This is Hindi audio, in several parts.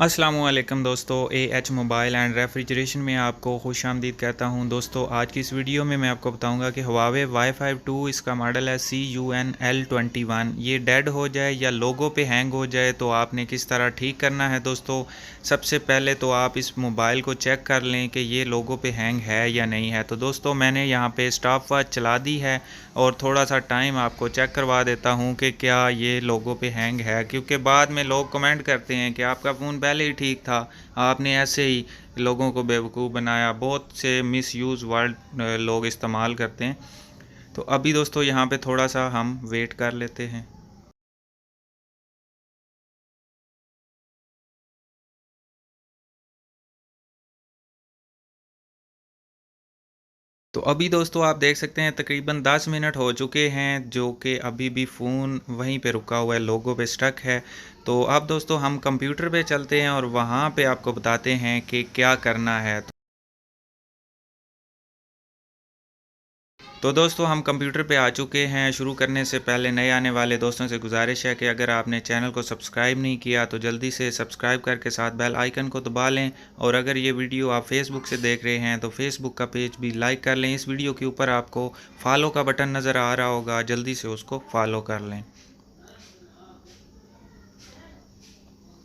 अस्सलामुअलैकुम दोस्तों, एएच मोबाइल एंड रेफ्रिजरेशन में आपको खुशामदीद कहता हूं। दोस्तों, आज की इस वीडियो में मैं आपको बताऊंगा कि हुआवे Y52 इसका मॉडल है CUNL21। ये डेड हो जाए या लोगो पे हैंग हो जाए तो आपने किस तरह ठीक करना है। दोस्तों, सबसे पहले तो आप इस मोबाइल को चेक कर लें कि ये लोगो पे हैंग है या नहीं है। तो दोस्तों, मैंने यहाँ पे स्टॉप वॉच चला दी है और थोड़ा सा टाइम आपको चेक करवा देता हूँ कि क्या ये लोगो पे हैंग है, क्योंकि बाद में लोग कमेंट करते हैं कि आपका फ़ोन पहले ही ठीक था, आपने ऐसे ही लोगों को बेवकूफ़ बनाया। बहुत से मिस यूज़ वर्ड लोग इस्तेमाल करते हैं। तो अभी दोस्तों यहाँ पे थोड़ा सा हम वेट कर लेते हैं। तो अभी दोस्तों आप देख सकते हैं तकरीबन 10 मिनट हो चुके हैं, जो कि अभी भी फ़ोन वहीं पे रुका हुआ है, लोगो पे स्टक है। तो अब दोस्तों हम कंप्यूटर पे चलते हैं और वहाँ पे आपको बताते हैं कि क्या करना है। तो दोस्तों हम कंप्यूटर पे आ चुके हैं। शुरू करने से पहले नए आने वाले दोस्तों से गुजारिश है कि अगर आपने चैनल को सब्सक्राइब नहीं किया तो जल्दी से सब्सक्राइब करके साथ बेल आइकन को दबा लें। और अगर ये वीडियो आप फेसबुक से देख रहे हैं तो फेसबुक का पेज भी लाइक कर लें। इस वीडियो के ऊपर आपको फॉलो का बटन नज़र आ रहा होगा, जल्दी से उसको फॉलो कर लें।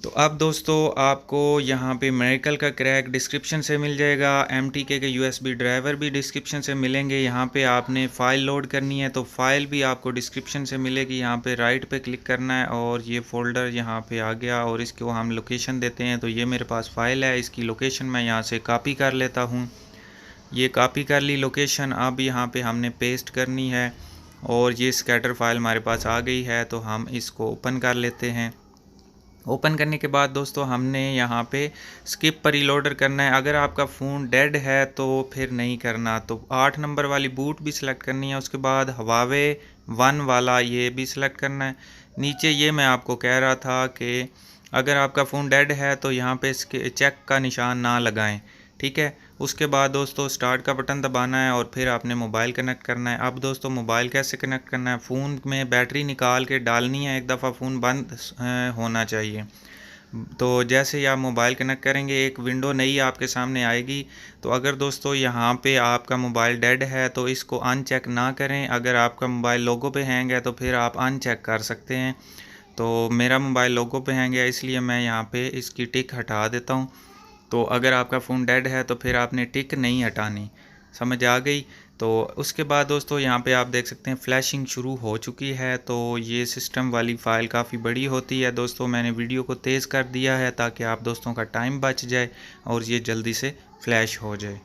तो अब दोस्तों आपको यहाँ पे मेडिकल का क्रैक डिस्क्रिप्शन से मिल जाएगा। MTK के USB ड्राइवर भी डिस्क्रिप्शन से मिलेंगे। यहाँ पे आपने फ़ाइल लोड करनी है तो फ़ाइल भी आपको डिस्क्रिप्शन से मिलेगी। यहाँ पे राइट पे क्लिक करना है और ये फ़ोल्डर यहाँ पे आ गया और इसको हम लोकेशन देते हैं। तो ये मेरे पास फ़ाइल है, इसकी लोकेशन मैं यहाँ से कॉपी कर लेता हूँ। ये कॉपी कर ली लोकेशन। अब यहाँ पे हमने पेस्ट करनी है और ये स्कैटर फाइल हमारे पास आ गई है, तो हम इसको ओपन कर लेते हैं। ओपन करने के बाद दोस्तों हमने यहाँ पे स्किप पर रीलोडर करना है। अगर आपका फ़ोन डेड है तो फिर नहीं करना, तो 8 नंबर वाली बूट भी सिलेक्ट करनी है। उसके बाद हवावे 1 वाला ये भी सिलेक्ट करना है। नीचे ये मैं आपको कह रहा था कि अगर आपका फ़ोन डेड है तो यहाँ पे इसके चेक का निशान ना लगाएं, ठीक है। उसके बाद दोस्तों स्टार्ट का बटन दबाना है और फिर आपने मोबाइल कनेक्ट करना है। अब दोस्तों मोबाइल कैसे कनेक्ट करना है, फ़ोन में बैटरी निकाल के डालनी है, एक दफ़ा फ़ोन बंद होना चाहिए। तो जैसे ही आप मोबाइल कनेक्ट करेंगे एक विंडो नई आपके सामने आएगी। तो अगर दोस्तों यहाँ पे आपका मोबाइल डेड है तो इसको अनचेक ना करें। अगर आपका मोबाइल लोगो पे हैंग है तो फिर आप अनचेक कर सकते हैं। तो मेरा मोबाइल लोगो पे हैंग है, इसलिए मैं यहाँ पे इसकी टिक हटा देता हूँ। तो अगर आपका फ़ोन डेड है तो फिर आपने टिक नहीं हटानी। समझ आ गई। तो उसके बाद दोस्तों यहाँ पे आप देख सकते हैं फ्लैशिंग शुरू हो चुकी है। तो ये सिस्टम वाली फ़ाइल काफ़ी बड़ी होती है दोस्तों। मैंने वीडियो को तेज़ कर दिया है ताकि आप दोस्तों का टाइम बच जाए और ये जल्दी से फ्लैश हो जाए।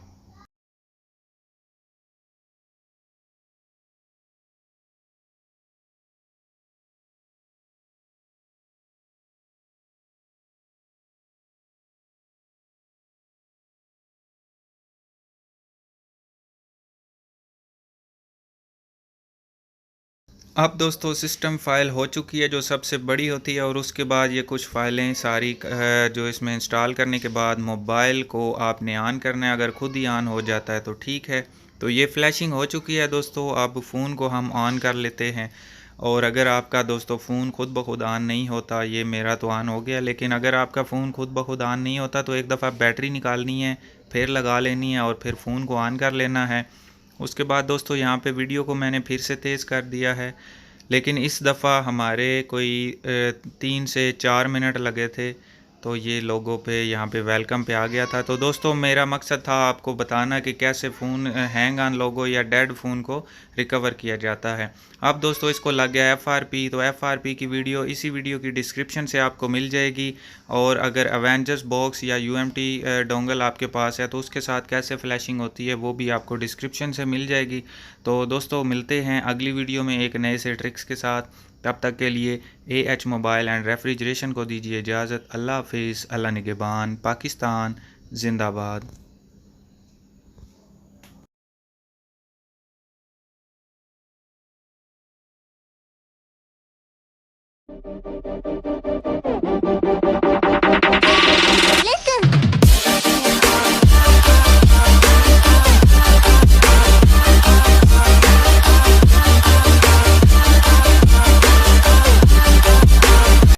अब दोस्तों सिस्टम फ़ाइल हो चुकी है जो सबसे बड़ी होती है, और उसके बाद ये कुछ फ़ाइलें सारी जो इसमें इंस्टॉल करने के बाद मोबाइल को आपने ऑन करना है। अगर खुद ही ऑन हो जाता है तो ठीक है। तो ये फ्लैशिंग हो चुकी है दोस्तों। अब फ़ोन को हम ऑन कर लेते हैं। और अगर आपका दोस्तों फ़ोन खुद ब खुद ऑन नहीं होता, ये मेरा तो ऑन हो गया, लेकिन अगर आपका फ़ोन खुद ब खुद ऑन नहीं होता तो एक दफ़ा बैटरी निकालनी है, फिर लगा लेनी है और फिर फ़ोन को ऑन कर लेना है। उसके बाद दोस्तों यहाँ पे वीडियो को मैंने फिर से तेज़ कर दिया है, लेकिन इस दफ़ा हमारे कोई 3 से 4 मिनट लगे थे। तो ये लोगों पे यहाँ पे वेलकम पे आ गया था। तो दोस्तों मेरा मकसद था आपको बताना कि कैसे फ़ोन हैंग ऑन लोगो या डेड फ़ोन को रिकवर किया जाता है। अब दोस्तों इसको लग गया FRP, तो FRP की वीडियो इसी वीडियो की डिस्क्रिप्शन से आपको मिल जाएगी। और अगर अवेंजर्स बॉक्स या UMT डोंगल आपके पास है तो उसके साथ कैसे फ्लैशिंग होती है वो भी आपको डिस्क्रिप्शन से मिल जाएगी। तो दोस्तों मिलते हैं अगली वीडियो में एक नए से ट्रिक्स के साथ। तब तक के लिए AH मोबाइल एंड रेफ्रिजरेशन को दीजिए इजाज़त। अल्लाह हाफिज़, अल्लाह निगहबान, पाकिस्तान जिंदाबाद।